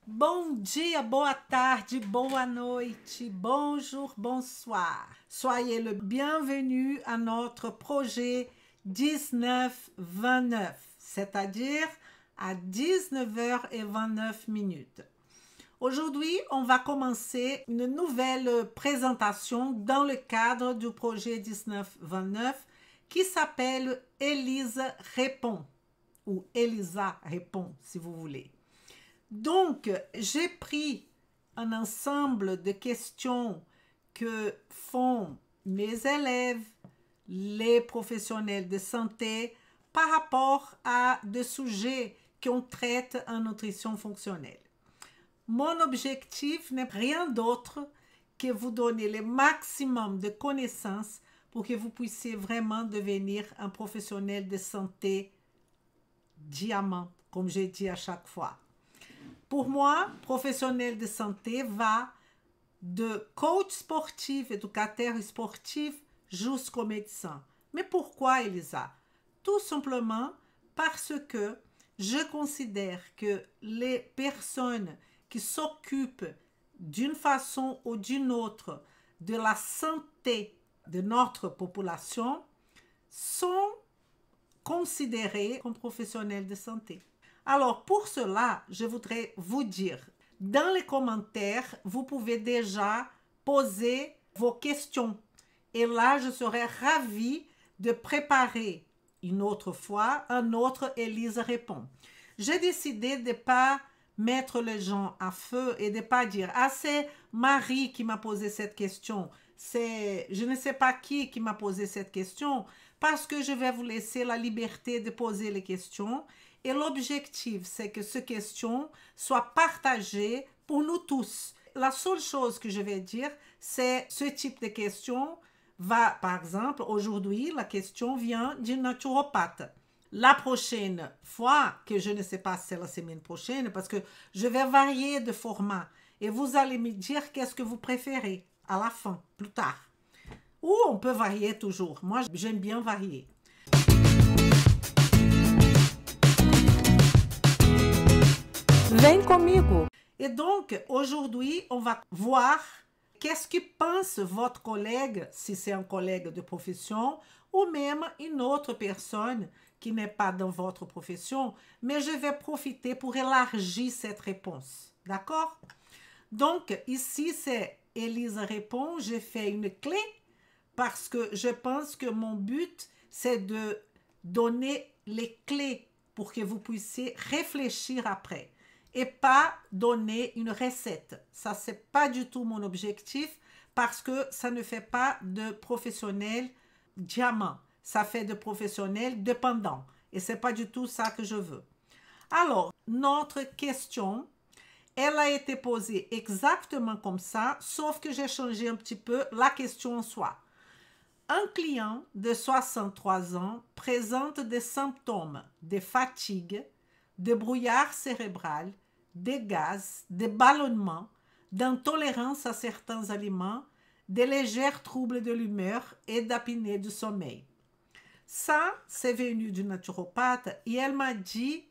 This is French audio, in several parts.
Bom dia, boa tarde, boa noite, bonjour, bonsoir. Soyez le bienvenu à notre projet 19-29, c'est-à-dire à 19h29. Aujourd'hui, on va commencer une nouvelle présentation dans le cadre du projet 19-29 qui s'appelle Elise répond ou Elisa répond si vous voulez. Donc, j'ai pris un ensemble de questions que font mes élèves, les professionnels de santé, par rapport à des sujets qu'on traite en nutrition fonctionnelle. Mon objectif n'est rien d'autre que vous donner le maximum de connaissances pour que vous puissiez vraiment devenir un professionnel de santé diamant, comme j'ai dit à chaque fois. Pour moi, professionnel de santé va de coach sportif, éducateur sportif, jusqu'au médecin. Mais pourquoi, Elisa? Tout simplement parce que je considère que les personnes qui s'occupent d'une façon ou d'une autre de la santé de notre population sont considérées comme professionnels de santé. Alors, pour cela, je voudrais vous dire, dans les commentaires, vous pouvez déjà poser vos questions. Et là, je serai ravie de préparer une autre fois un autre Elise répond. J'ai décidé de ne pas mettre les gens à feu et de ne pas dire « Ah, c'est Marie qui m'a posé cette question. C'est je ne sais pas qui m'a posé cette question. » Parce que je vais vous laisser la liberté de poser les questions. Et l'objectif, c'est que ces questions soient partagées pour nous tous. La seule chose que je vais dire, c'est ce type de questions va, par exemple, aujourd'hui, la question vient d'une naturopathe. La prochaine fois, que je ne sais pas si c'est la semaine prochaine, parce que je vais varier de format. Et vous allez me dire qu'est-ce que vous préférez à la fin, plus tard. Ou on peut varier toujours. Moi, j'aime bien varier. Vem comigo. Et donc, aujourd'hui, on va voir qu'est-ce que pense votre collègue, si c'est un collègue de profession, ou même une autre personne qui n'est pas dans votre profession, mais je vais profiter pour élargir cette réponse. D'accord? Donc, ici, c'est Elise répond. J'ai fait une clé parce que je pense que mon but, c'est de donner les clés pour que vous puissiez réfléchir après et pas donner une recette. Ça, c'est pas du tout mon objectif parce que ça ne fait pas de professionnel diamant. Ça fait de professionnel dépendant. Et c'est pas du tout ça que je veux. Alors, notre question, elle a été posée exactement comme ça, sauf que j'ai changé un petit peu la question en soi. Un client de 63 ans présente des symptômes de fatigue, de brouillard cérébral, de gaz, de ballonnement, d'intolérance à certains aliments, de légers troubles de l'humeur et d'apnée du sommeil. Ça, c'est venu d'une naturopathe et elle m'a dit,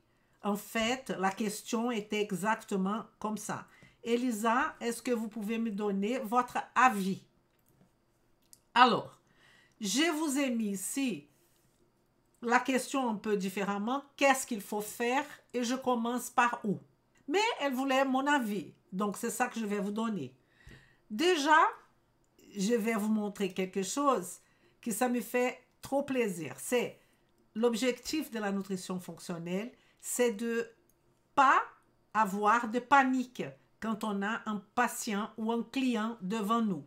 en fait, la question était exactement comme ça. Elisa, est-ce que vous pouvez me donner votre avis? Alors, je vous ai mis ici la question un peu différemment. Qu'est-ce qu'il faut faire? Et je commence par où? Mais elle voulait mon avis. Donc, c'est ça que je vais vous donner. Déjà, je vais vous montrer quelque chose qui ça me fait trop plaisir. C'est l'objectif de la nutrition fonctionnelle, c'est de pas avoir de panique quand on a un patient ou un client devant nous.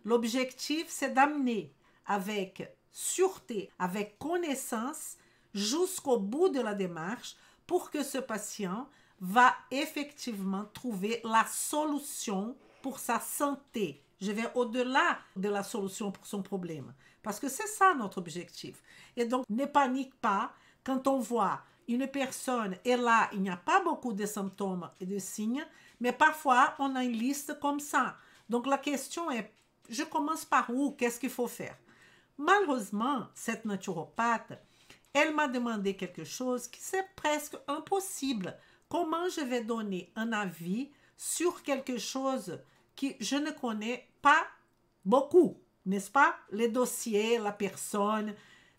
L'objectif, c'est d'amener avec sûreté, avec connaissance, jusqu'au bout de la démarche pour que ce patient va effectivement trouver la solution pour sa santé. Je vais au-delà de la solution pour son problème. Parce que c'est ça notre objectif. Et donc, ne panique pas quand on voit une personne, et là, il n'y a pas beaucoup de symptômes et de signes, mais parfois, on a une liste comme ça. Donc, la question est, je commence par où? Qu'est-ce qu'il faut faire? Malheureusement, cette naturopathe, elle m'a demandé quelque chose qui c'est presque impossible comment je vais donner un avis sur quelque chose que je ne connais pas beaucoup, n'est-ce pas? Les dossiers, la personne.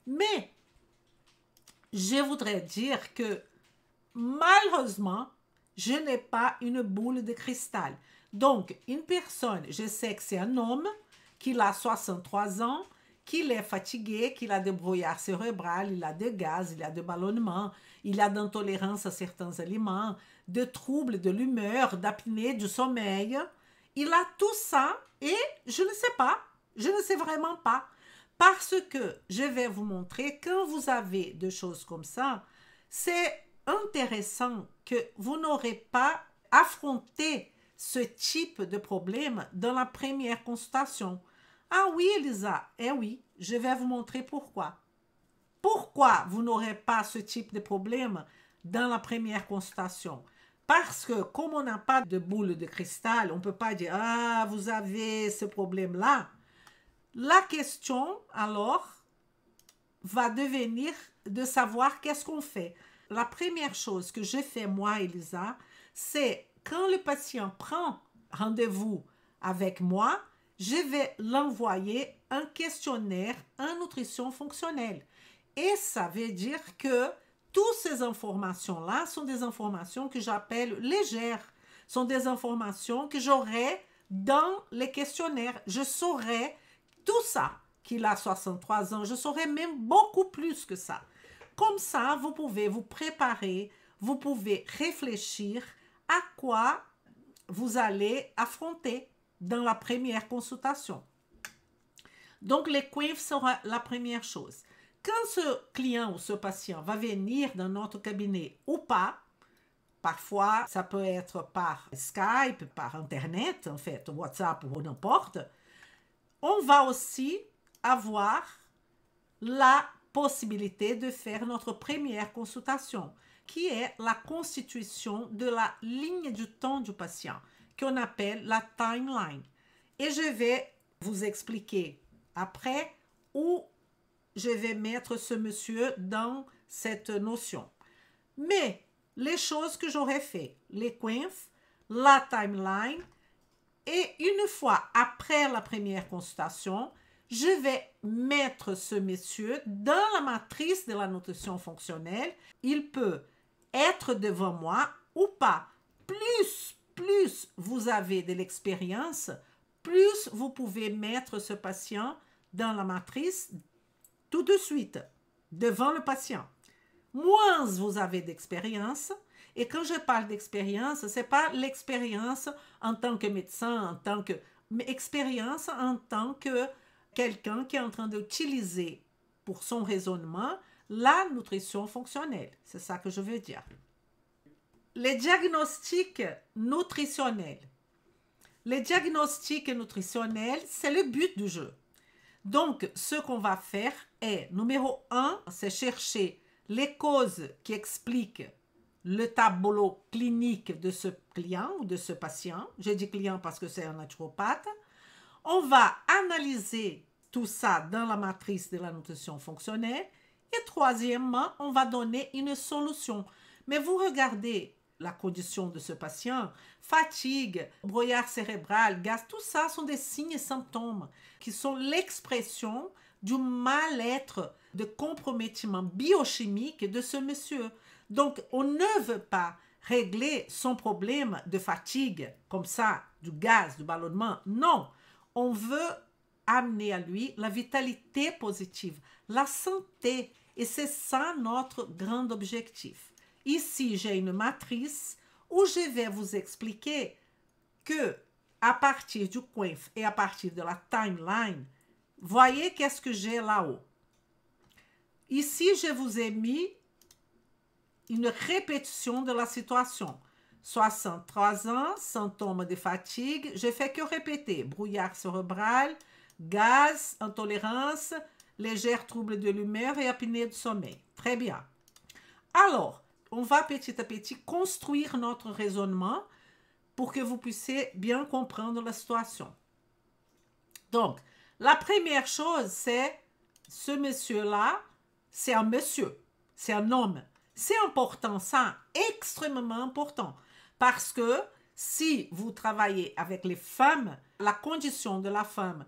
Mais je voudrais dire que malheureusement, je n'ai pas une boule de cristal. Donc, une personne, je sais que c'est un homme, qu'il a 63 ans, qu'il est fatigué, qu'il a des brouillards cérébrales, il a de gaz, il a de ballonnement, il a d'intolérance à certains aliments, de troubles de l'humeur, d'apnée du sommeil. Il a tout ça et je ne sais pas, je ne sais vraiment pas. Parce que je vais vous montrer, quand vous avez des choses comme ça, c'est intéressant que vous n'aurez pas affronté ce type de problème dans la première consultation. Ah oui, Elisa, eh oui, je vais vous montrer pourquoi. Pourquoi vous n'aurez pas ce type de problème dans la première consultation? Parce que comme on n'a pas de boule de cristal, on ne peut pas dire « Ah, vous avez ce problème-là ». La question, alors, va devenir de savoir qu'est-ce qu'on fait. La première chose que je fais, moi, Elisa, c'est quand le patient prend rendez-vous avec moi, je vais l'envoyer un questionnaire en nutrition fonctionnelle. Et ça veut dire que toutes ces informations-là sont des informations que j'appelle légères, sont des informations que j'aurai dans les questionnaires. Je saurai tout ça, qu'il a 63 ans, je saurai même beaucoup plus que ça. Comme ça, vous pouvez vous préparer, vous pouvez réfléchir à quoi vous allez affronter dans la première consultation. Donc, les QINF sera la première chose. Quand ce client ou ce patient va venir dans notre cabinet ou pas, parfois, ça peut être par Skype, par Internet, en fait, WhatsApp ou n'importe, on va aussi avoir la possibilité de faire notre première consultation, qui est la constitution de la ligne du temps du patient, qu'on appelle la timeline. Et je vais vous expliquer après où je vais mettre ce monsieur dans cette notion. Mais les choses que j'aurais fait, les QINF, la timeline, et une fois après la première consultation, je vais mettre ce monsieur dans la matrice de la nutrition fonctionnelle. Il peut être devant moi ou pas. Plus vous avez de l'expérience, plus vous pouvez mettre ce patient dans la matrice tout de suite, devant le patient. Moins vous avez d'expérience, et quand je parle d'expérience, ce n'est pas l'expérience en tant que médecin, mais expérience en tant que quelqu'un qui est en train d'utiliser pour son raisonnement la nutrition fonctionnelle. C'est ça que je veux dire. Les diagnostics nutritionnels. Les diagnostics nutritionnels, c'est le but du jeu. Donc, ce qu'on va faire est, numéro 1, c'est chercher les causes qui expliquent le tableau clinique de ce client ou de ce patient. J'ai dit client parce que c'est un naturopathe. On va analyser tout ça dans la matrice de la nutrition fonctionnelle. Et troisièmement, on va donner une solution. Mais vous regardez la condition de ce patient, fatigue, brouillard cérébral, gaz, tout ça sont des signes et symptômes qui sont l'expression du mal-être, de compromettement biochimique de ce monsieur. Donc, on ne veut pas régler son problème de fatigue, comme ça, du gaz, du ballonnement. Non, on veut amener à lui la vitalité positive, la santé. Et c'est ça notre grand objectif. Ici, j'ai une matrice où je vais vous expliquer que à partir du QINF et à partir de la timeline, voyez qu'est-ce que j'ai là-haut. Ici, je vous ai mis une répétition de la situation. 63 ans, symptômes de fatigue, je fais que répéter. Brouillard cérébral, gaz, intolérance, légers troubles de l'humeur et apnée du sommeil. Très bien. Alors, on va petit à petit construire notre raisonnement pour que vous puissiez bien comprendre la situation. Donc, la première chose, c'est ce monsieur-là, c'est un monsieur, c'est un homme. C'est important, ça, extrêmement important. Parce que si vous travaillez avec les femmes, la condition de la femme,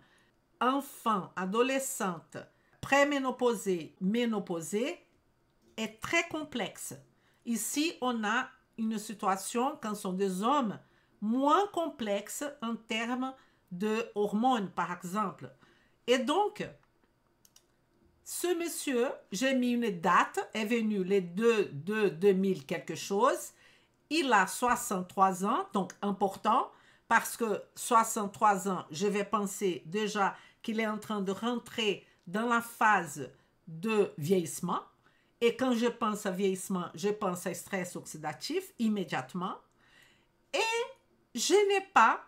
enfant, adolescente, préménopausée, ménopausée, est très complexe. Ici, on a une situation, quand ce sont des hommes, moins complexe en termes de hormones, par exemple. Et donc, ce monsieur, j'ai mis une date, est venu les 2000 quelque chose. Il a 63 ans, donc important, parce que 63 ans, je vais penser déjà qu'il est en train de rentrer dans la phase de vieillissement. Et quand je pense à vieillissement, je pense à stress oxydatif immédiatement. Et je n'ai pas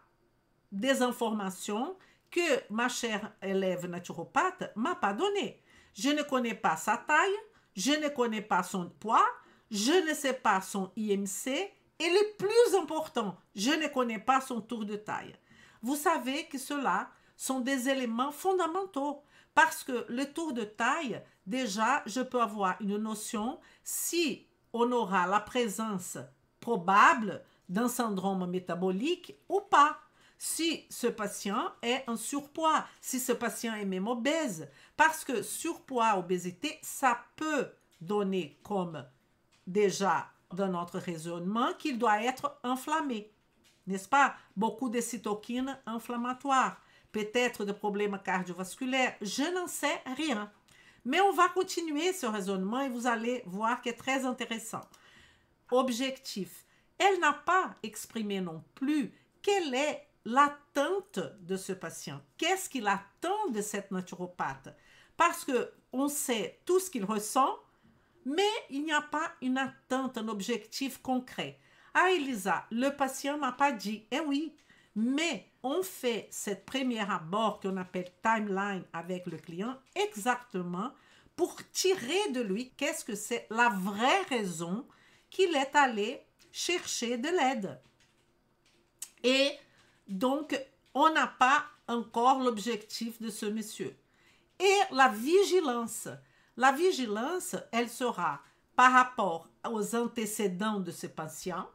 des informations que ma chère élève naturopathe m'a pas données. Je ne connais pas sa taille, je ne connais pas son poids, je ne sais pas son IMC et le plus important, je ne connais pas son tour de taille. Vous savez que cela sont des éléments fondamentaux parce que le tour de taille, déjà, je peux avoir une notion si on aura la présence probable d'un syndrome métabolique ou pas. Si ce patient est en surpoids, si ce patient est même obèse, parce que surpoids, obésité, ça peut donner comme déjà dans notre raisonnement qu'il doit être inflammé, n'est-ce pas? Beaucoup de cytokines inflammatoires, peut-être des problèmes cardiovasculaires, je n'en sais rien. Mais on va continuer ce raisonnement et vous allez voir qu'il est très intéressant. Objectif. Elle n'a pas exprimé non plus quelle est l'attente de ce patient. Qu'est-ce qu'il attend de cette naturopathe? Parce qu'on sait tout ce qu'il ressent, mais il n'y a pas une attente, un objectif concret. Ah, Elisa, le patient m'a pas dit. Eh oui, mais on fait cette première abord qu'on appelle timeline avec le client exactement pour tirer de lui qu'est-ce que c'est la vraie raison qu'il est allé chercher de l'aide. Et donc, on n'a pas encore l'objectif de ce monsieur. Et la vigilance. La vigilance, elle sera par rapport aux antécédents de ce patient.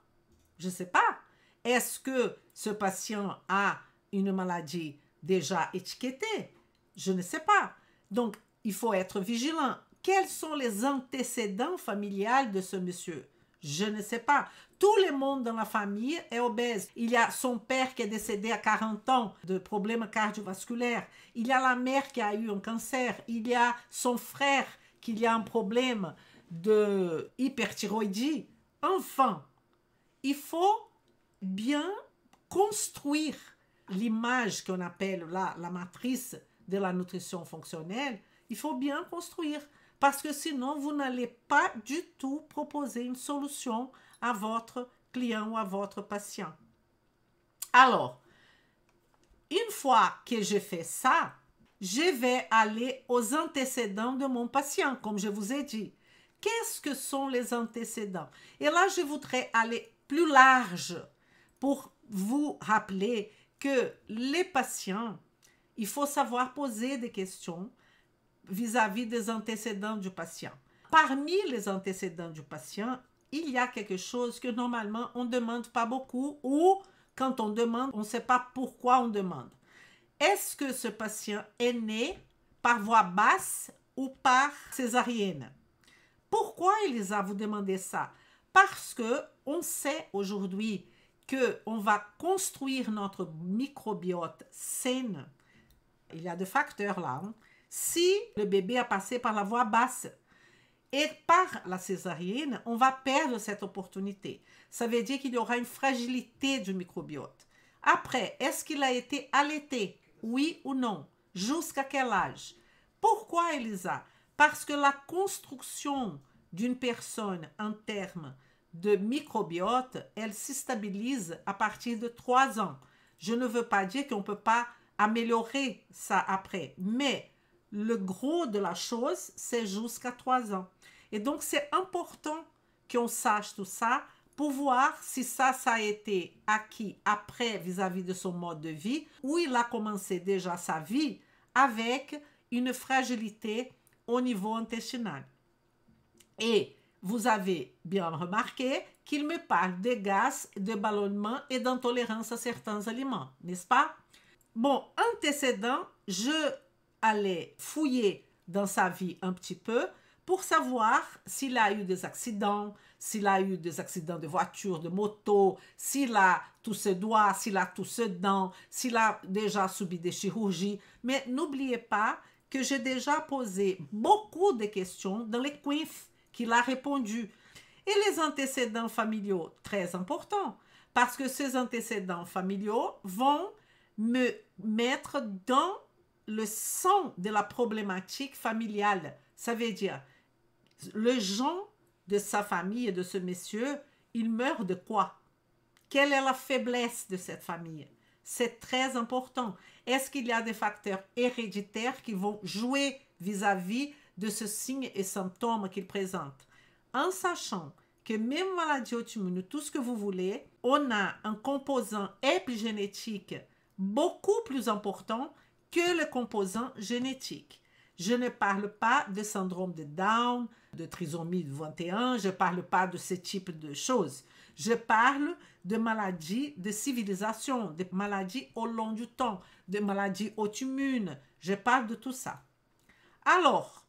Je ne sais pas. Est-ce que ce patient a une maladie déjà étiquetée? Je ne sais pas. Donc, il faut être vigilant. Quels sont les antécédents familiales de ce monsieur? Je ne sais pas. Tout le monde dans la famille est obèse. Il y a son père qui est décédé à 40 ans de problèmes cardiovasculaires. Il y a la mère qui a eu un cancer. Il y a son frère qui a un problème de hyperthyroïdie. Enfin, il faut bien construire l'image qu'on appelle la matrice de la nutrition fonctionnelle. Il faut bien construire. Parce que sinon, vous n'allez pas du tout proposer une solution à votre client ou à votre patient. Alors, une fois que j'ai fait ça, je vais aller aux antécédents de mon patient, comme je vous ai dit. Qu'est-ce que sont les antécédents? Et là, je voudrais aller plus large pour vous rappeler que les patients, il faut savoir poser des questions vis-à-vis des antécédents du patient. Parmi les antécédents du patient, il y a quelque chose que normalement on ne demande pas beaucoup ou quand on demande, on ne sait pas pourquoi on demande. Est-ce que ce patient est né par voie basse ou par césarienne? Pourquoi, Elisa, vous demandez ça? Parce que on sait aujourd'hui qu'on va construire notre microbiote sain. Il y a des facteurs là, hein? Si le bébé a passé par la voie basse et par la césarienne, on va perdre cette opportunité. Ça veut dire qu'il y aura une fragilité du microbiote. Après, est-ce qu'il a été allaité? Oui ou non? Jusqu'à quel âge? Pourquoi, Elisa? Parce que la construction d'une personne en termes de microbiote, elle se stabilise à partir de 3 ans. Je ne veux pas dire qu'on ne peut pas améliorer ça après, mais le gros de la chose, c'est jusqu'à 3 ans. Et donc, c'est important qu'on sache tout ça pour voir si ça a été acquis après vis-à-vis de son mode de vie ou il a commencé déjà sa vie avec une fragilité au niveau intestinal. Et vous avez bien remarqué qu'il me parle de gaz, de ballonnement et d'intolérance à certains aliments, n'est-ce pas? Bon, antécédent, je allais fouiller dans sa vie un petit peu pour savoir s'il a eu des accidents, s'il a eu des accidents de voiture, de moto, s'il a tous ses doigts, s'il a tous ses dents, s'il a déjà subi des chirurgies. Mais n'oubliez pas que j'ai déjà posé beaucoup de questions dans les quiz qu'il a répondu. Et les antécédents familiaux, très importants, parce que ces antécédents familiaux vont me mettre dans le sang de la problématique familiale. Ça veut dire, le gens de sa famille et de ce monsieur, il meurt de quoi? Quelle est la faiblesse de cette famille? C'est très important. Est-ce qu'il y a des facteurs héréditaires qui vont jouer vis-à-vis de ce signe et symptômes qu'il présente? En sachant que même maladie auto-immune, tout ce que vous voulez, on a un composant épigénétique beaucoup plus important que le composant génétique. Je ne parle pas de syndrome de Down, de trisomie 21, je ne parle pas de ce type de choses. Je parle de maladies de civilisation, de maladies au long du temps, de maladies auto-immunes. Je parle de tout ça. Alors,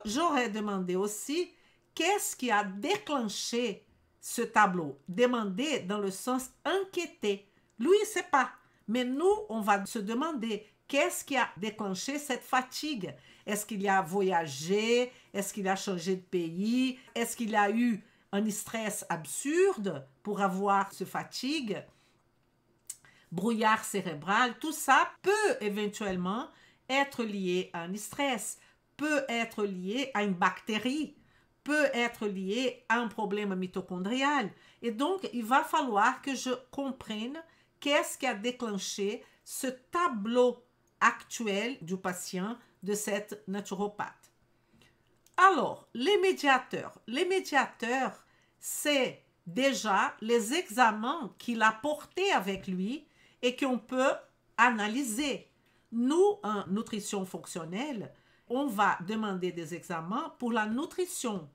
j'aurais demandé aussi qu'est-ce qui a déclenché ce tableau. Demander dans le sens inquiéter. Lui, il ne sait pas. Mais nous, on va se demander qu'est-ce qui a déclenché cette fatigue. Est-ce qu'il a voyagé? Est-ce qu'il a changé de pays? Est-ce qu'il a eu un stress absurde pour avoir ce fatigue? Brouillard cérébral, tout ça peut éventuellement être lié à un stress, peut être lié à une bactérie, peut être lié à un problème mitochondrial. Et donc, il va falloir que je comprenne qu'est-ce qui a déclenché ce tableau actuel du patient de cette naturopathe. Alors, les médiateurs. Les médiateurs, c'est déjà les examens qu'il a portés avec lui et qu'on peut analyser. Nous, en nutrition fonctionnelle, on va demander des examens pour la nutrition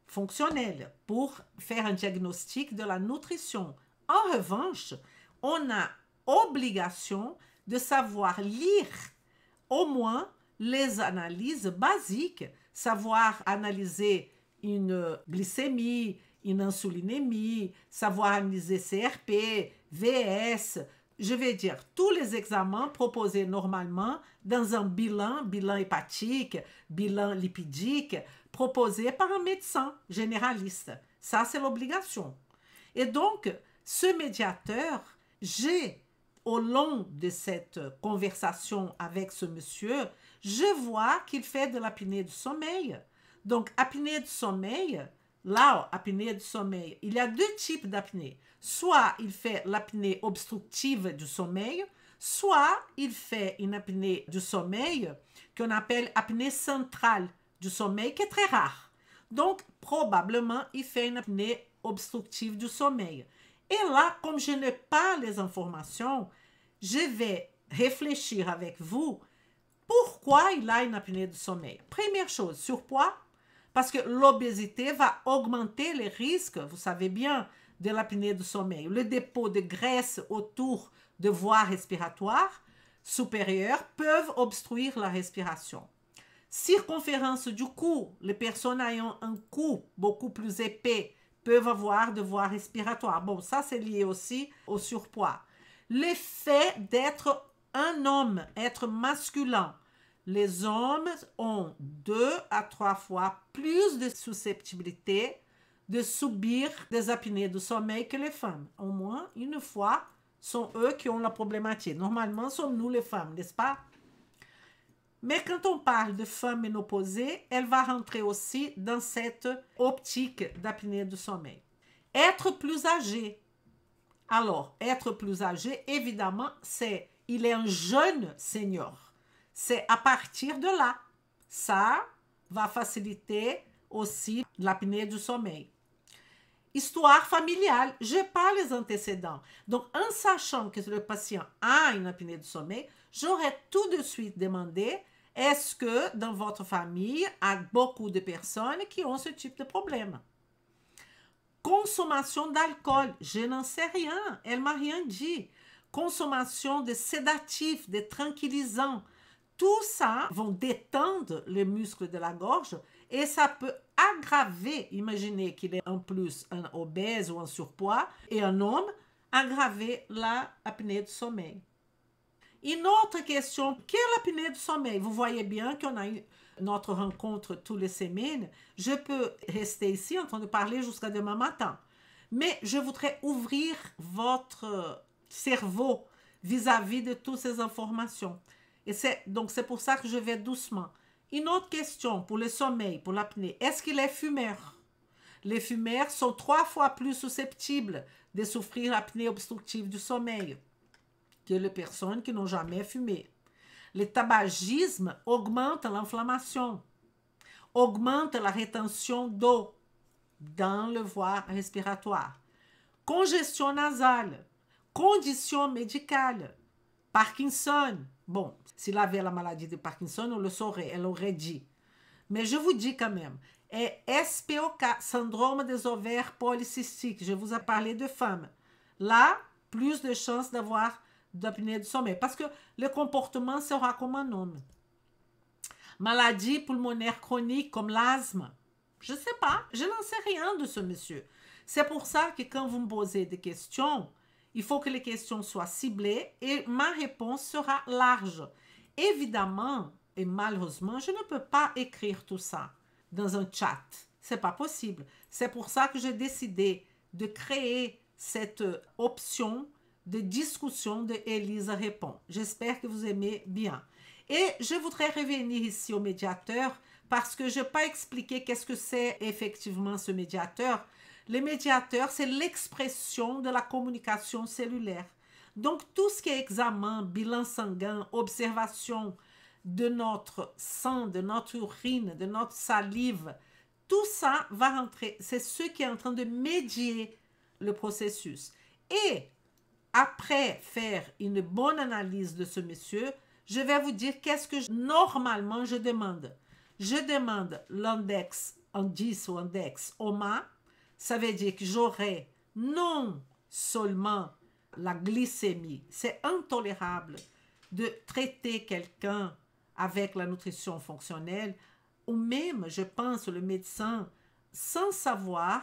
fonctionnelle, pour faire un diagnostic de la nutrition. En revanche, on a obligation de savoir lire au moins les analyses basiques, savoir analyser une glycémie, une insulinémie, savoir analyser CRP, VS, je vais dire tous les examens proposés normalement dans un bilan hépatique, bilan lipidique, proposé par un médecin généraliste. Ça, c'est l'obligation. Et donc, ce médiateur, au long de cette conversation avec ce monsieur, je vois qu'il fait de l'apnée du sommeil. Donc, apnée du sommeil, là, apnée du sommeil, il y a deux types d'apnée. Soit il fait l'apnée obstructive du sommeil, soit il fait une apnée du sommeil qu'on appelle apnée centrale du sommeil, qui est très rare. Donc, probablement, il fait une apnée obstructive du sommeil. Et là, comme je n'ai pas les informations, je vais réfléchir avec vous pourquoi il a une apnée du sommeil. Première chose, surpoids, parce que l'obésité va augmenter les risques, vous savez bien, de l'apnée du sommeil. Le dépôt de graisse autour de voies respiratoires supérieures peuvent obstruer la respiration. Circonférence du cou, les personnes ayant un cou beaucoup plus épais peuvent avoir de voies respiratoires. Bon, ça c'est lié aussi au surpoids. Le fait d'être un homme, être masculin, les hommes ont 2 à 3 fois plus de susceptibilité de subir des apnées du sommeil que les femmes. Au moins une fois, sont eux qui ont la problématique. Normalement, sommes nous les femmes, n'est-ce pas? Mais quand on parle de femme ménopausée, elle va rentrer aussi dans cette optique d'apnée du sommeil. Être plus âgé. Alors, être plus âgé, évidemment, il est un jeune senior. C'est à partir de là. Ça va faciliter aussi l'apnée du sommeil. Histoire familiale, je n'ai pas les antécédents. Donc, en sachant que le patient a une apnée du sommeil, j'aurais tout de suite demandé, est-ce que dans votre famille, il y a beaucoup de personnes qui ont ce type de problème? Consommation d'alcool, je n'en sais rien, elle m'a rien dit. Consommation de sédatifs, de tranquillisants, tout ça vont détendre les muscles de la gorge et ça peut aggraver, imaginez qu'il est en plus un obèse ou un surpoids et un homme, aggraver la apnée du sommeil. Une autre question, quelle apnée du sommeil? Vous voyez bien qu'on a notre rencontre toutes les semaines. Je peux rester ici en train de parler jusqu'à demain matin. Mais je voudrais ouvrir votre cerveau vis-à-vis de toutes ces informations. Et donc, c'est pour ça que je vais doucement. Une autre question pour le sommeil, pour l'apnée. Est-ce qu'il est fumeur? Les fumeurs sont 3 fois plus susceptibles de souffrir l'apnée obstructive du sommeil que les personnes qui n'ont jamais fumé. Le tabagisme augmente l'inflammation, augmente la rétention d'eau dans le voie respiratoire. Congestion nasale, condition médicale, Parkinson. Bon, s'il avait la maladie de Parkinson, on le saurait, elle aurait dit. Mais je vous dis quand même, est SPOK, syndrome des ovaires polycystiques. Je vous ai parlé de femmes. Là, plus de chances d'avoir d'apnée du sommeil, parce que le comportement sera comme un homme. Maladie pulmonaire chronique comme l'asthme. Je ne sais pas, je n'en sais rien de ce monsieur. C'est pour ça que quand vous me posez des questions, il faut que les questions soient ciblées et ma réponse sera large. Évidemment, et malheureusement, je ne peux pas écrire tout ça dans un chat. C'est pas possible. C'est pour ça que j'ai décidé de créer cette option de discussion de Elisa Répond. J'espère que vous aimez bien. Et je voudrais revenir ici au médiateur parce que je n'ai pas expliqué qu'est-ce que c'est effectivement ce médiateur. Le médiateur, c'est l'expression de la communication cellulaire. Donc, tout ce qui est examen, bilan sanguin, observation de notre sang, de notre urine, de notre salive, tout ça va rentrer. C'est ce qui est en train de médier le processus. Et après faire une bonne analyse de ce monsieur, je vais vous dire qu'est-ce que normalement je demande. Je demande l'index en 10 ou index OMA. Ça veut dire que j'aurai non seulement la glycémie. C'est intolérable de traiter quelqu'un avec la nutrition fonctionnelle ou même, je pense, le médecin, sans savoir,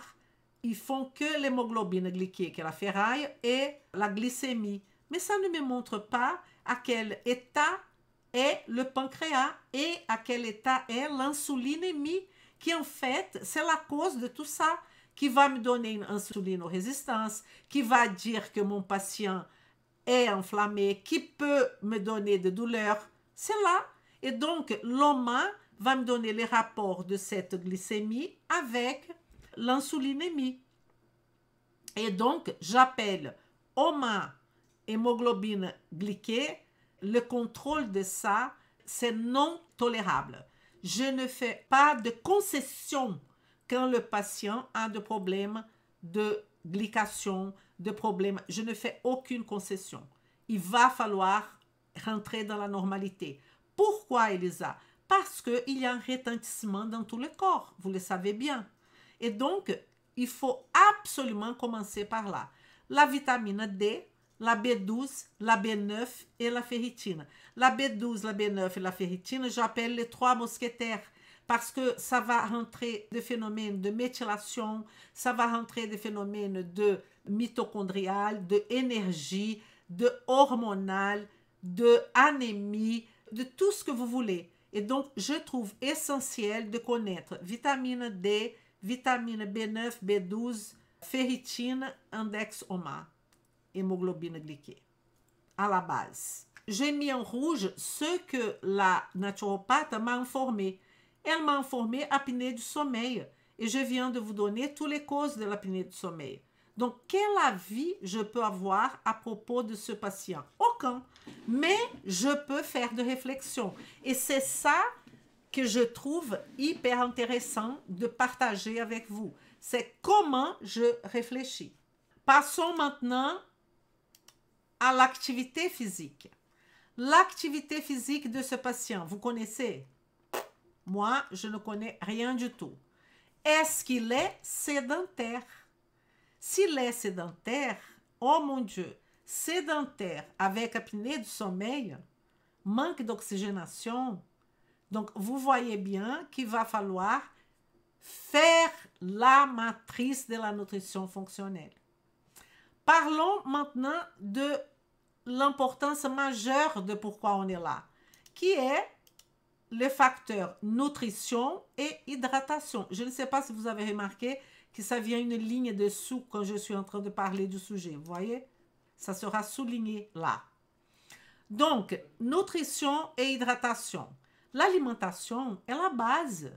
ils font que l'hémoglobine glyquée, qui est la ferraille, et la glycémie. Mais ça ne me montre pas à quel état est le pancréas et à quel état est l'insulinémie, qui en fait, c'est la cause de tout ça, qui va me donner une insulinorésistance, qui va dire que mon patient est enflammé, qui peut me donner des douleurs. C'est là. Et donc, l'OMA va me donner les rapports de cette glycémie avec l'insulinémie. Et donc, j'appelle OMA, hémoglobine glyquée, le contrôle de ça, c'est non tolérable. Je ne fais pas de concession quand le patient a des problèmes de glycation, de problèmes. Je ne fais aucune concession. Il va falloir rentrer dans la normalité. Pourquoi, Elisa? Parce qu'il y a un retentissement dans tout le corps, vous le savez bien. Et donc, il faut absolument commencer par là. La vitamine D, la B12, la B9 et la ferritine. La B12, la B9 et la ferritine, j'appelle les 3 mousquetaires parce que ça va rentrer des phénomènes de méthylation, ça va rentrer des phénomènes de mitochondrial, de énergie, de hormonal, de anémie, de tout ce que vous voulez. Et donc, je trouve essentiel de connaître vitamine D, vitamine B9, B12, ferritine, index OMA, hémoglobine glyquée, à la base. J'ai mis en rouge ce que la naturopathe m'a informé. Elle m'a informé apnée du sommeil et je viens de vous donner toutes les causes de l'apnée du sommeil. Donc, quel avis je peux avoir à propos de ce patient? Aucun. Mais je peux faire de réflexion. Et c'est ça que je trouve hyper intéressant de partager avec vous. C'est comment je réfléchis. Passons maintenant à l'activité physique. L'activité physique de ce patient, vous connaissez? Moi, je ne connais rien du tout. Est-ce qu'il est sédentaire? S'il est sédentaire, oh mon Dieu, sédentaire avec apnée du sommeil, manque d'oxygénation, donc vous voyez bien qu'il va falloir faire la matrice de la nutrition fonctionnelle. Parlons maintenant de l'importance majeure de pourquoi on est là, qui est le facteur nutrition et hydratation. Je ne sais pas si vous avez remarqué que ça vient une ligne dessous quand je suis en train de parler du sujet. Vous voyez? Ça sera souligné là. Donc, nutrition et hydratation. L'alimentation est la base.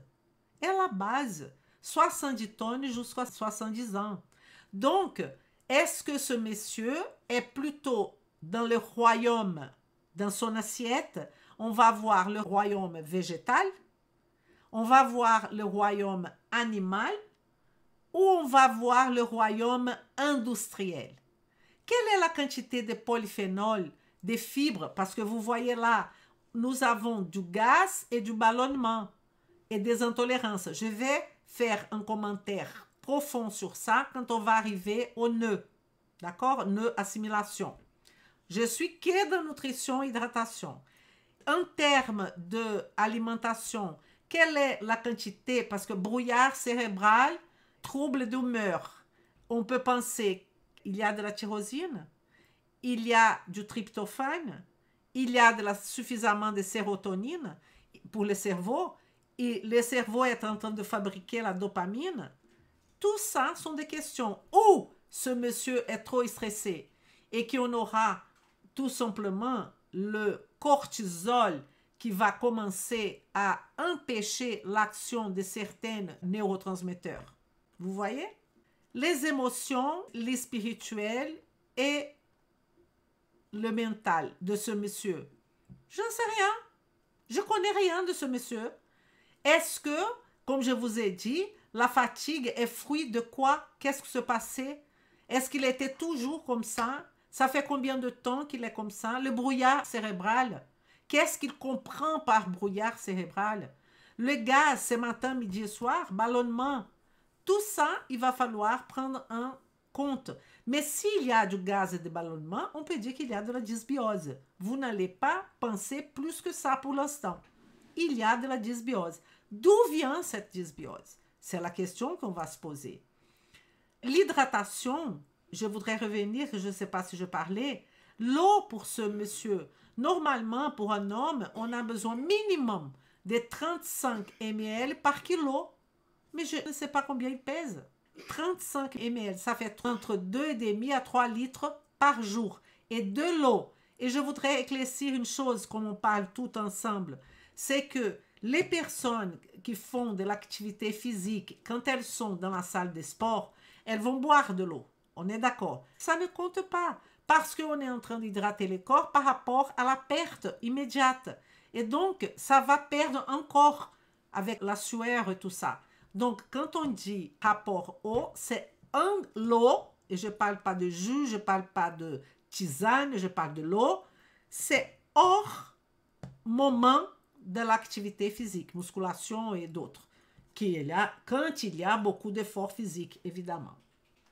É la base. 70 tonnes jusqu'à 70 ans. Donc, est-ce que ce monsieur est plutôt dans le royaume, dans son assiette, on va voir le royaume végétal, on va voir le royaume animal, ou on va voir le royaume industriel? Quelle est la quantité de polyphénol, de fibres? Parce que vous voyez là, nous avons du gaz et du ballonnement et des intolérances. Je vais faire un commentaire profond sur ça quand on va arriver au nœud. D'accord? Nœud assimilation. Je suis que dans nutrition et hydratation. En termes d'alimentation, quelle est la quantité? Parce que brouillard cérébral, trouble d'humeur. On peut penser qu'il y a de la tyrosine, il y a du tryptophane, il y a suffisamment de sérotonine pour le cerveau, et le cerveau est en train de fabriquer la dopamine. Tout ça sont des questions. Ou ce monsieur est trop stressé et qu'on aura tout simplement le cortisol qui va commencer à empêcher l'action de certains neurotransmetteurs. Vous voyez? Les émotions, les spirituelles et le mental de ce monsieur. Je ne sais rien. Je ne connais rien de ce monsieur. Est-ce que, comme je vous ai dit, la fatigue est fruit de quoi? Qu'est-ce qui se passait? Est-ce qu'il était toujours comme ça? Ça fait combien de temps qu'il est comme ça? Le brouillard cérébral, qu'est-ce qu'il comprend par brouillard cérébral? Le gaz, ce matin, midi et soir, ballonnement. Tout ça, il va falloir prendre en compte. Mais s'il y a du gaz et de ballonnement, on peut dire qu'il y a de la dysbiose. Vous n'allez pas penser plus que ça pour l'instant. Il y a de la dysbiose. D'où vient cette dysbiose? C'est la question qu'on va se poser. L'hydratation, je voudrais revenir, je ne sais pas si je parlais, l'eau pour ce monsieur, normalement pour un homme, on a besoin minimum de 35 ml par kilo, mais je ne sais pas combien il pèse. 35 ml, ça fait entre 2,5 à 3 litres par jour. Et de l'eau. Et je voudrais éclaircir une chose, comme on parle tout ensemble, c'est que les personnes qui font de l'activité physique, quand elles sont dans la salle de sport, elles vont boire de l'eau. On est d'accord? Ça ne compte pas parce qu'on est en train d'hydrater le corps par rapport à la perte immédiate. Et donc, ça va perdre encore avec la sueur et tout ça. Donc, quand on dit rapport eau, c'est l'eau, et je ne parle pas de jus, je ne parle pas de tisane, je parle de l'eau, c'est hors moment de l'activité physique, musculation et d'autres, quand il y a beaucoup d'efforts physiques, évidemment.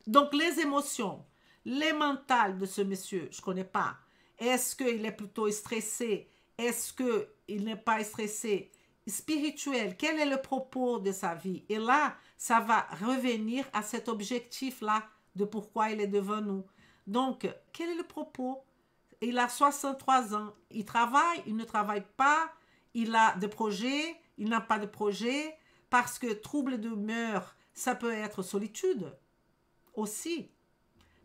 Donc, les émotions, les mentales de ce monsieur, je ne connais pas. Est-ce qu'il est plutôt stressé? Est-ce qu'il n'est pas stressé? Spirituel, quel est le propos de sa vie? Et là, ça va revenir à cet objectif-là de pourquoi il est devant nous. Donc, quel est le propos? Il a 63 ans, il travaille, il ne travaille pas, il a des projets, il n'a pas de projet, parce que trouble d'humeur, ça peut être solitude aussi.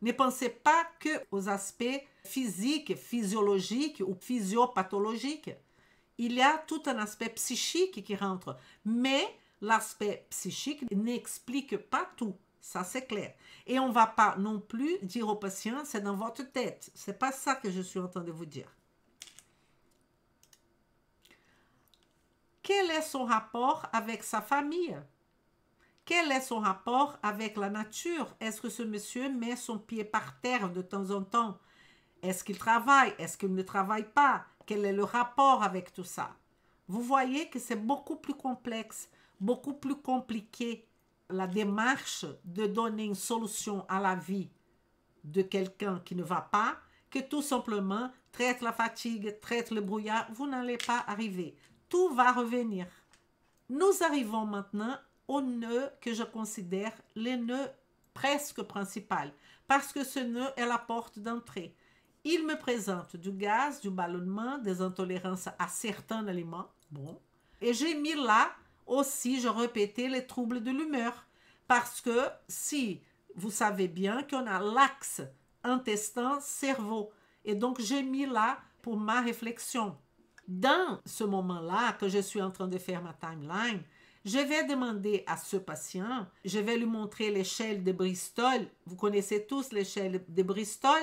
Ne pensez pas que aux aspects physiques, physiologiques ou physiopathologiques. Il y a tout un aspect psychique qui rentre, mais l'aspect psychique n'explique pas tout, ça c'est clair. Et on ne va pas non plus dire au patient, c'est dans votre tête. Ce n'est pas ça que je suis en train de vous dire. Quel est son rapport avec sa famille? Quel est son rapport avec la nature? Est-ce que ce monsieur met son pied par terre de temps en temps? Est-ce qu'il travaille? Est-ce qu'il ne travaille pas? Quel est le rapport avec tout ça? Vous voyez que c'est beaucoup plus complexe, beaucoup plus compliqué la démarche de donner une solution à la vie de quelqu'un qui ne va pas, que tout simplement traite la fatigue, traite le brouillard, vous n'allez pas arriver. Tout va revenir. Nous arrivons maintenant au nœud que je considère le nœud presque principal, parce que ce nœud est la porte d'entrée. Il me présente du gaz, du ballonnement, des intolérances à certains aliments. Bon. Et j'ai mis là aussi, je répétais, les troubles de l'humeur. Parce que si vous savez bien qu'on a l'axe intestin-cerveau. Et donc, j'ai mis là pour ma réflexion. Dans ce moment-là, que je suis en train de faire ma timeline, je vais demander à ce patient, je vais lui montrer l'échelle de Bristol. Vous connaissez tous l'échelle de Bristol?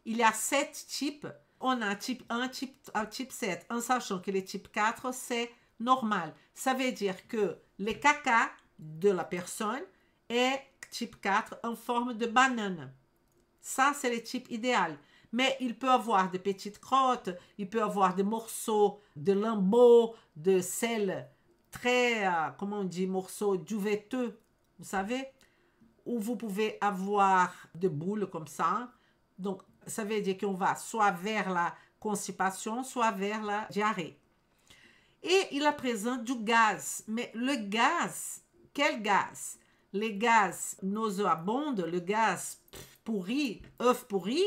Il y a 7 types. On a type 1, type 7, en sachant que le type 4, c'est normal. Ça veut dire que le caca de la personne est type 4 en forme de banane. Ça, c'est le type idéal. Mais il peut avoir de petites crottes, il peut avoir des morceaux de lambeaux, de sel très, comment on dit, morceaux duveteux, vous savez, ou vous pouvez avoir des boules comme ça. Donc, ça veut dire qu'on va soit vers la constipation, soit vers la diarrhée. Et il a présent du gaz. Mais le gaz, quel gaz? Les gaz nauséabondes, le gaz pourri, œuf pourri,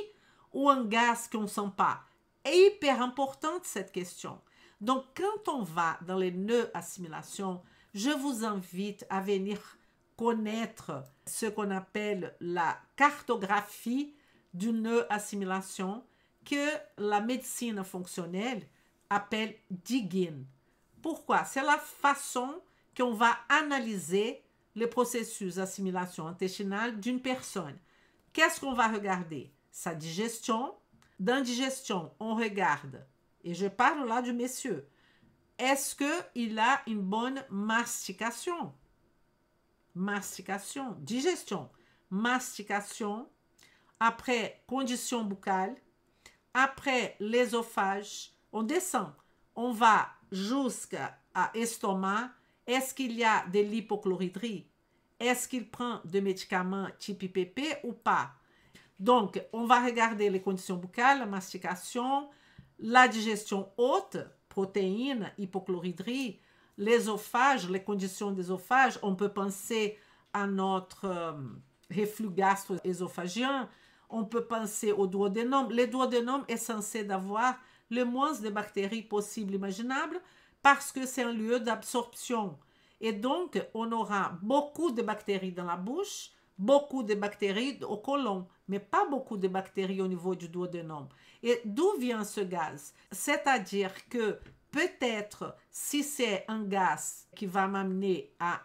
ou un gaz qu'on ne sent pas? est hyper importante cette question. Donc, quand on va dans les nœuds assimilation, je vous invite à venir connaître ce qu'on appelle la cartographie du nœud assimilation que la médecine fonctionnelle appelle digging. Pourquoi? C'est la façon qu'on va analyser le processus d'assimilation intestinale d'une personne. Qu'est-ce qu'on va regarder? Sa digestion. Dans digestion, on regarde, et je parle là du monsieur, est-ce qu'il a une bonne mastication? Mastication, digestion, mastication, après condition buccale, après l'ésophage, on descend, on va jusqu'à l'estomac. Est-ce qu'il y a de l'hypochloridrie? Est-ce qu'il prend des médicaments type IPP ou pas? Donc, on va regarder les conditions buccales, la mastication, la digestion haute, protéines, hypochloridrie, l'ésophage, les conditions d'ésophage. On peut penser à notre reflux gastro-œsophagien. On peut penser au duodénum. Le duodénum est censé avoir le moins de bactéries possibles, imaginables, parce que c'est un lieu d'absorption. Et donc, on aura beaucoup de bactéries dans la bouche, beaucoup de bactéries au côlon, mais pas beaucoup de bactéries au niveau du duodénum. Et d'où vient ce gaz? C'est-à-dire que peut-être si c'est un gaz qui va m'amener à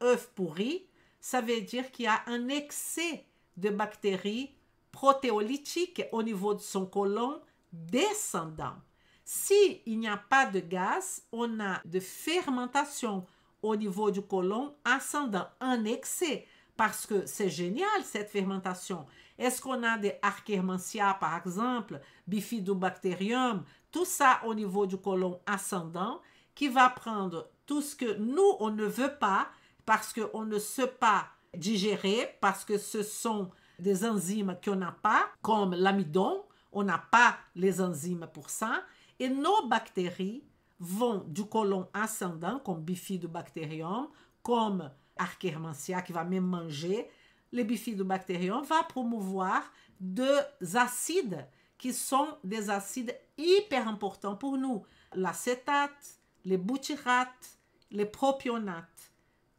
œuf pourri, ça veut dire qu'il y a un excès de bactéries protéolytiques au niveau de son côlon descendant. S'il n'y a pas de gaz, on a de fermentation au niveau du côlon ascendant, un excès. Parce que c'est génial cette fermentation. Est-ce qu'on a des Akkermansia par exemple, Bifidobacterium, tout ça au niveau du côlon ascendant qui va prendre tout ce que nous, on ne veut pas parce qu'on ne sait pas digérer, parce que ce sont des enzymes qu'on n'a pas, comme l'amidon, on n'a pas les enzymes pour ça. Et nos bactéries vont du côlon ascendant, comme Bifidobacterium, comme Akkermansia qui va même manger, le Bifidobacterium va promouvoir des acides qui sont des acides hyper importants pour nous. L'acétate, les butyrates, les propionates.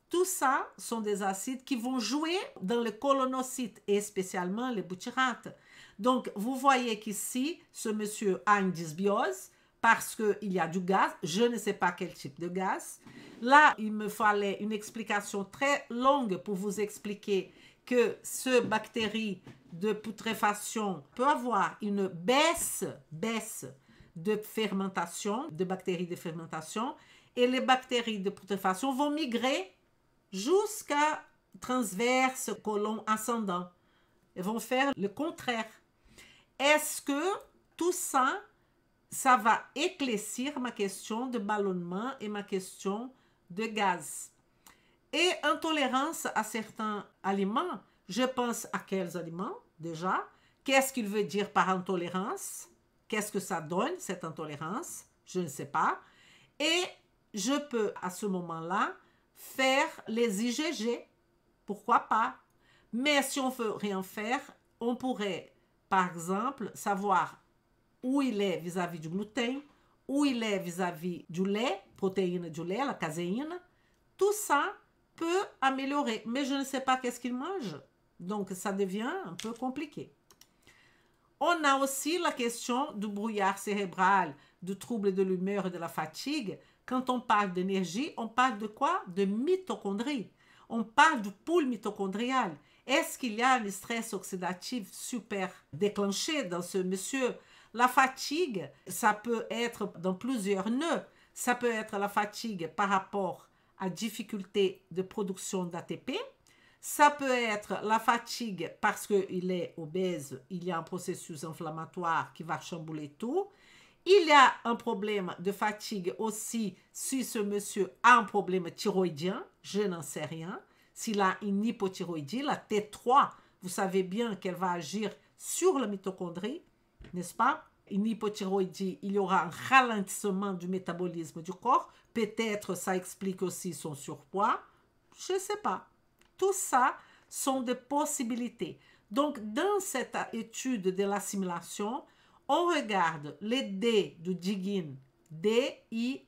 Tout ça sont des acides qui vont jouer dans le colonocyte et spécialement les butyrates. Donc, vous voyez qu'ici, ce monsieur a une dysbiose parce qu'il y a du gaz. Je ne sais pas quel type de gaz. Là, il me fallait une explication très longue pour vous expliquer que ce bactérie de putréfaction peut avoir une baisse de fermentation, de bactéries de fermentation, et les bactéries de putréfaction vont migrer jusqu'à transverse côlon ascendant. Elles vont faire le contraire. Est-ce que tout ça, ça va éclaircir ma question de ballonnement et ma question de gaz? Et intolérance à certains aliments, je pense à quels aliments déjà? Qu'est-ce qu'il veut dire par intolérance? Qu'est-ce que ça donne, cette intolérance? Je ne sais pas. Et je peux, à ce moment-là, faire les IgG. Pourquoi pas? Mais si on ne veut rien faire, on pourrait, par exemple, savoir où il est vis-à-vis du gluten, où il est vis-à-vis du lait, protéine du lait, la caséine. Tout ça peut améliorer, mais je ne sais pas qu'est-ce qu'il mange. Donc, ça devient un peu compliqué. On a aussi la question du brouillard cérébral, du trouble de l'humeur et de la fatigue. Quand on parle d'énergie, on parle de quoi? De mitochondrie. On parle du pool mitochondrial. Est-ce qu'il y a un stress oxydatif super déclenché dans ce monsieur? La fatigue, ça peut être dans plusieurs nœuds. Ça peut être la fatigue par rapport à difficulté de production d'ATP. Ça peut être la fatigue parce qu'il est obèse, il y a un processus inflammatoire qui va chambouler tout. Il y a un problème de fatigue aussi si ce monsieur a un problème thyroïdien, je n'en sais rien. S'il a une hypothyroïdie, la T3, vous savez bien qu'elle va agir sur la mitochondrie, n'est-ce pas? Une hypothyroïdie, il y aura un ralentissement du métabolisme du corps. Peut-être ça explique aussi son surpoids. Je ne sais pas. Tout ça sont des possibilités. Donc, dans cette étude de l'assimilation, on regarde les D du Diggin, D-I-G-I-N.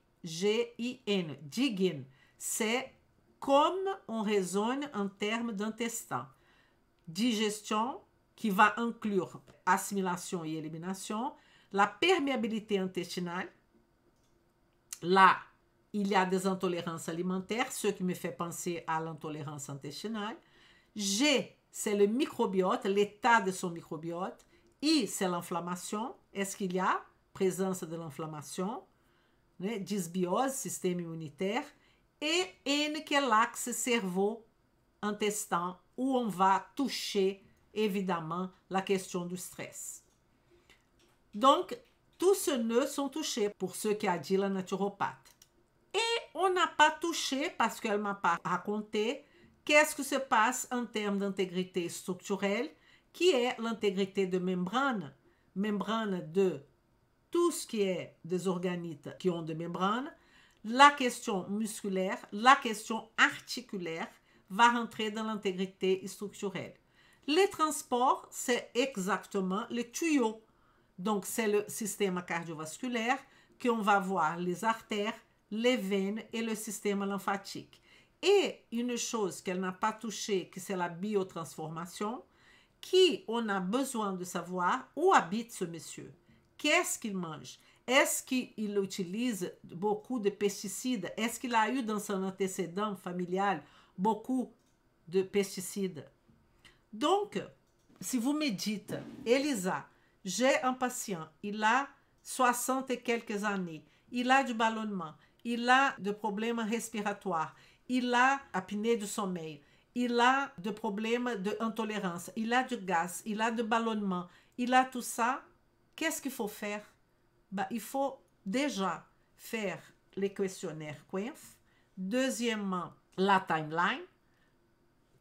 Diggin, c'est comme on raisonne en termes d'intestin. Digestion, qui va inclure assimilation et élimination, la perméabilité intestinale. Là, il y a des intolérances alimentaires, ce qui me fait penser à l'intolérance intestinale. G, c'est le microbiote, l'état de son microbiote. I, c'est l'inflammation. Est-ce qu'il y a présence de l'inflammation? Dysbiose, système immunitaire. Et N, qui est l'axe cerveau-intestin, où on va toucher, évidemment, la question du stress. Donc, tous ces nœuds sont touchés pour ce qu'a dit la naturopathe. On n'a pas touché, parce qu'elle ne m'a pas raconté, qu'est-ce qui se passe en termes d'intégrité structurelle, qui est l'intégrité de membrane. Membrane de tout ce qui est des organites qui ont des membranes. La question musculaire, la question articulaire va rentrer dans l'intégrité structurelle. Les transports, c'est exactement les tuyaux. Donc, c'est le système cardiovasculaire qu'on va voir les artères, les veines et le système lymphatique. Et une chose qu'elle n'a pas touchée, que c'est la biotransformation, qui on a besoin de savoir où habite ce monsieur. Qu'est-ce qu'il mange? Est-ce qu'il utilise beaucoup de pesticides? Est-ce qu'il a eu dans son antécédent familial beaucoup de pesticides? Donc, si vous me dites, Elisa, j'ai un patient, il a 60 et quelques années, il a du ballonnement, il a des problèmes respiratoires, il a apnée du sommeil, il a des problèmes d'intolérance, il a du gaz, il a du ballonnement, il a tout ça, qu'est-ce qu'il faut faire? Il faut déjà faire les questionnaires QINF. Deuxièmement, la timeline,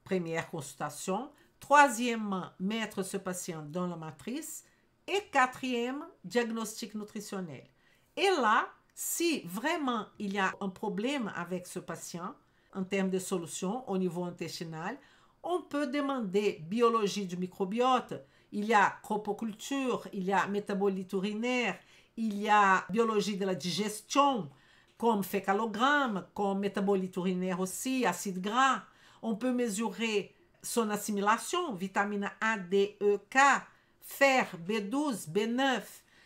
première consultation. Troisièmement, mettre ce patient dans la matrice. Et quatrième, diagnostic nutritionnel. Et là, si vraiment il y a un problème avec ce patient, en termes de solution au niveau intestinal, on peut demander biologie du microbiote. Il y a cropoculture, il y a métabolite urinaire, il y a biologie de la digestion, comme fécalogramme, comme métabolite urinaire aussi, acide gras. On peut mesurer son assimilation, vitamine A, D, E, K, fer, B12, B9,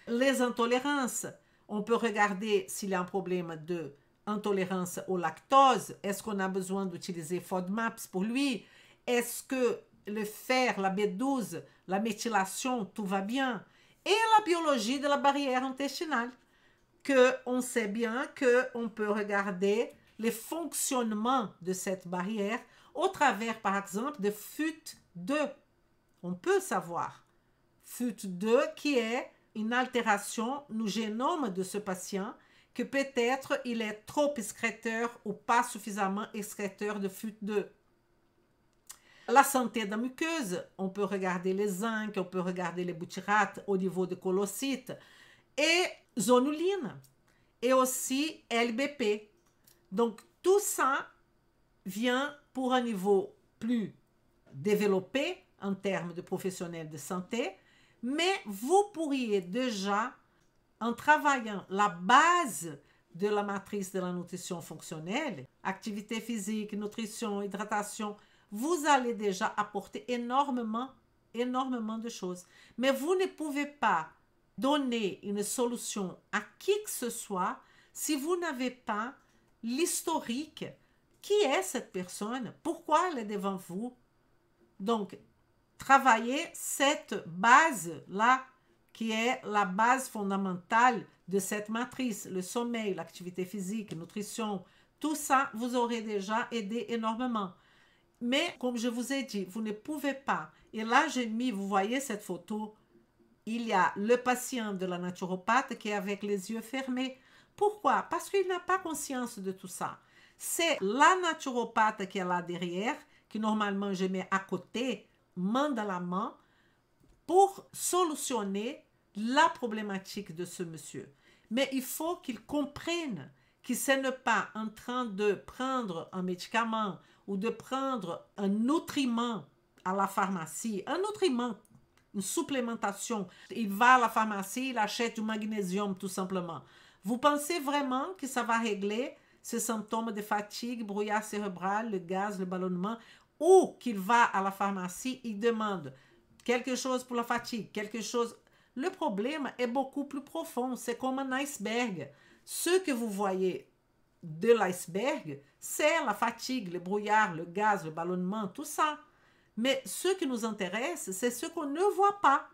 les intolérances. On peut regarder s'il y a un problème d'intolérance au lactose. Est-ce qu'on a besoin d'utiliser FODMAPs pour lui? Est-ce que le fer, la B12, la méthylation, tout va bien? Et la biologie de la barrière intestinale, qu'on sait bien qu'on peut regarder les fonctionnements de cette barrière au travers, par exemple, de FUT2. On peut savoir. FUT2 qui est une altération du génome de ce patient que peut-être il est trop excréteur ou pas suffisamment excréteur de FUT2. La santé de la muqueuse, on peut regarder les zinc, on peut regarder les butyrates au niveau de colocytes et zonuline et aussi LBP. Donc tout ça vient pour un niveau plus développé en termes de professionnels de santé, mais vous pourriez déjà, en travaillant la base de la matrice de la nutrition fonctionnelle, activité physique, nutrition, hydratation, vous allez déjà apporter énormément de choses. Mais vous ne pouvez pas donner une solution à qui que ce soit si vous n'avez pas l'historique. Qui est cette personne? Pourquoi elle est devant vous? Donc, travaillez cette base-là qui est la base fondamentale de cette matrice, le sommeil, l'activité physique, nutrition, tout ça, vous aurez déjà aidé énormément. Mais comme je vous ai dit, vous ne pouvez pas. Et là, j'ai mis, vous voyez cette photo, il y a le patient de la naturopathe qui est avec les yeux fermés. Pourquoi? Parce qu'il n'a pas conscience de tout ça. C'est la naturopathe qui est là derrière, qui normalement je mets à côté, main dans la main, pour solutionner la problématique de ce monsieur. Mais il faut qu'il comprenne que ce n'est pas en train de prendre un médicament ou de prendre un nutriment à la pharmacie, un nutriment, une supplémentation. Il va à la pharmacie, il achète du magnésium tout simplement. Vous pensez vraiment que ça va régler ces symptômes de fatigue, brouillard cérébral, le gaz, le ballonnement, ou qu'il va à la pharmacie, il demande quelque chose pour la fatigue, quelque chose. Le problème est beaucoup plus profond, c'est comme un iceberg. Ce que vous voyez de l'iceberg, c'est la fatigue, le brouillard, le gaz, le ballonnement, tout ça. Mais ce qui nous intéresse, c'est ce qu'on ne voit pas.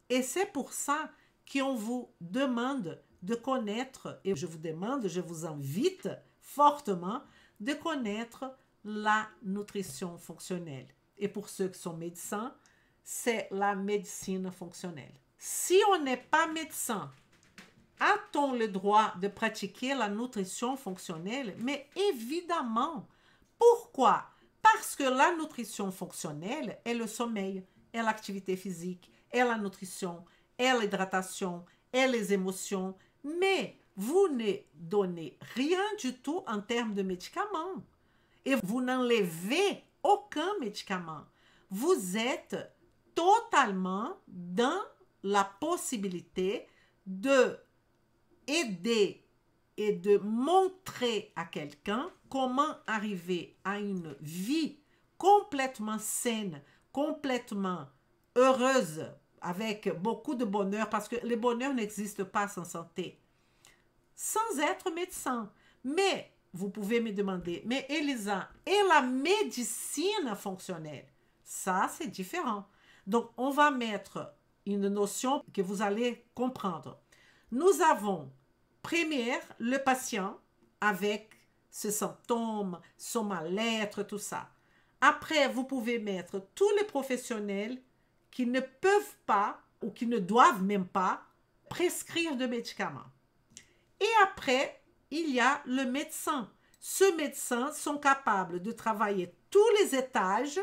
Et c'est pour ça qu'on vous demande de connaître, et je vous demande, je vous invite fortement de connaître la nutrition fonctionnelle. Et pour ceux qui sont médecins, c'est la médecine fonctionnelle. Si on n'est pas médecin, a-t-on le droit de pratiquer la nutrition fonctionnelle? Mais évidemment. Pourquoi? Parce que la nutrition fonctionnelle est le sommeil, est l'activité physique, est la nutrition, est l'hydratation, est les émotions. Mais vous ne donnez rien du tout en termes de médicaments. Et vous n'enlevez aucun médicament. Vous êtes totalement dans la possibilité de aider et de montrer à quelqu'un comment arriver à une vie complètement saine, complètement heureuse, avec beaucoup de bonheur, parce que le bonheur n'existe pas sans santé, sans être médecin. Mais vous pouvez me demander, mais Elisa, et la médecine fonctionnelle? Ça, c'est différent. Donc, on va mettre une notion que vous allez comprendre. Nous avons, première, le patient avec ses symptômes, son mal-être, tout ça. Après, vous pouvez mettre tous les professionnels qui ne peuvent pas ou qui ne doivent même pas prescrire de médicaments. Et après, il y a le médecin. Ce médecin sont capables de travailler tous les étages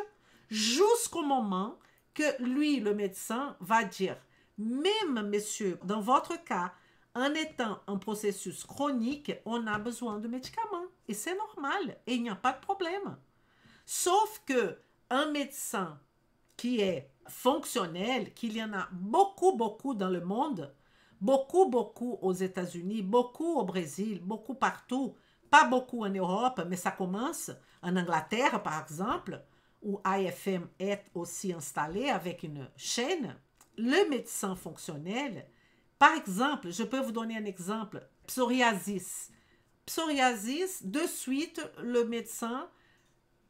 jusqu'au moment que lui, le médecin, va dire, même monsieur, dans votre cas, en étant un processus chronique, on a besoin de médicaments. Et c'est normal. Et il n'y a pas de problème. Sauf que un médecin qui est fonctionnel, qu'il y en a beaucoup dans le monde, beaucoup aux États-Unis, beaucoup au Brésil, beaucoup partout, pas beaucoup en Europe, mais ça commence en Angleterre, par exemple, où AFM est aussi installé avec une chaîne. Le médecin fonctionnel, par exemple, je peux vous donner un exemple, psoriasis. Psoriasis, de suite, le médecin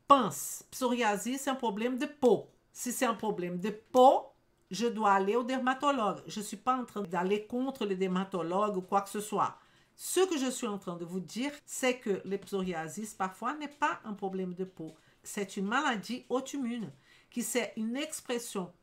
pense, psoriasis, c'est un problème de peau. Si c'est un problème de peau, je dois aller au dermatologue. Je ne suis pas en train d'aller contre le dermatologue ou quoi que ce soit. Ce que je suis en train de vous dire, c'est que le psoriasis, parfois, n'est pas un problème de peau. C'est une maladie auto-immune, qui c'est une expression,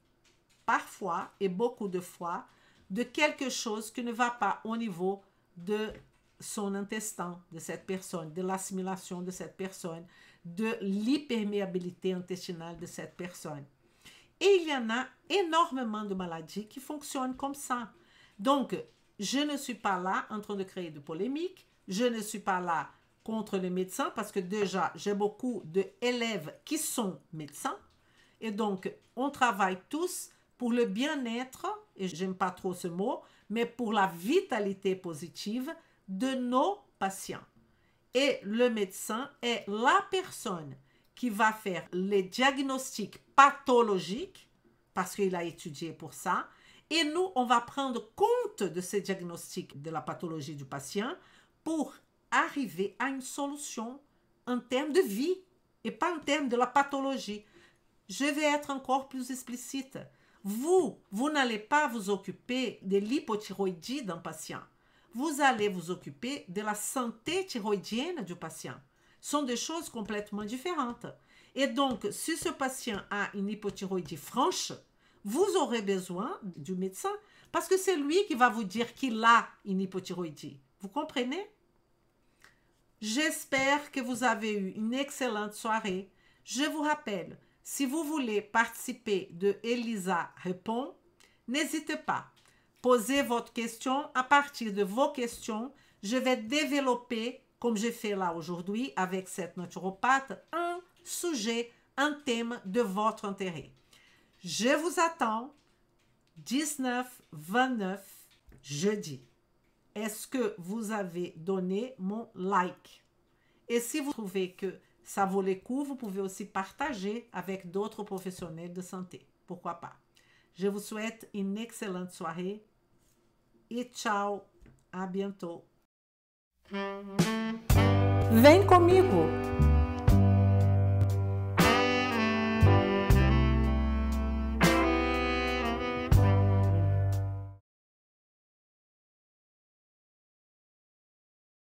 parfois et beaucoup de fois, de quelque chose qui ne va pas au niveau de son intestin de cette personne, de l'assimilation de cette personne, de l'hyperméabilité intestinale de cette personne. Et il y en a énormément de maladies qui fonctionnent comme ça. Donc, je ne suis pas là en train de créer de polémiques. Je ne suis pas là contre les médecins parce que déjà, j'ai beaucoup d'élèves qui sont médecins. Et donc, on travaille tous pour le bien-être, et j'aime pas trop ce mot, mais pour la vitalité positive de nos patients. Et le médecin est la personne qui va faire les diagnostics pathologiques, parce qu'il a étudié pour ça, et nous, on va prendre compte de ces diagnostics de la pathologie du patient pour arriver à une solution en termes de vie et pas en termes de la pathologie. Je vais être encore plus explicite. Vous n'allez pas vous occuper de l'hypothyroïdie d'un patient. Vous allez vous occuper de la santé thyroïdienne du patient. Ce sont des choses complètement différentes. Et donc, si ce patient a une hypothyroïdie franche, vous aurez besoin du médecin parce que c'est lui qui va vous dire qu'il a une hypothyroïdie. Vous comprenez? J'espère que vous avez eu une excellente soirée. Je vous rappelle, si vous voulez participer de Elisa Répond, n'hésitez pas. Posez votre question. À partir de vos questions, je vais développer, comme j'ai fait là aujourd'hui avec cette naturopathe, un sujet, un thème de votre intérêt. Je vous attends 19-29 jeudi. Est-ce que vous avez donné mon like? Et si vous trouvez que ça vaut le coup, vous pouvez aussi partager avec d'autres professionnels de santé. Pourquoi pas? Je vous souhaite une excellente soirée et ciao, à bientôt. Vem comigo!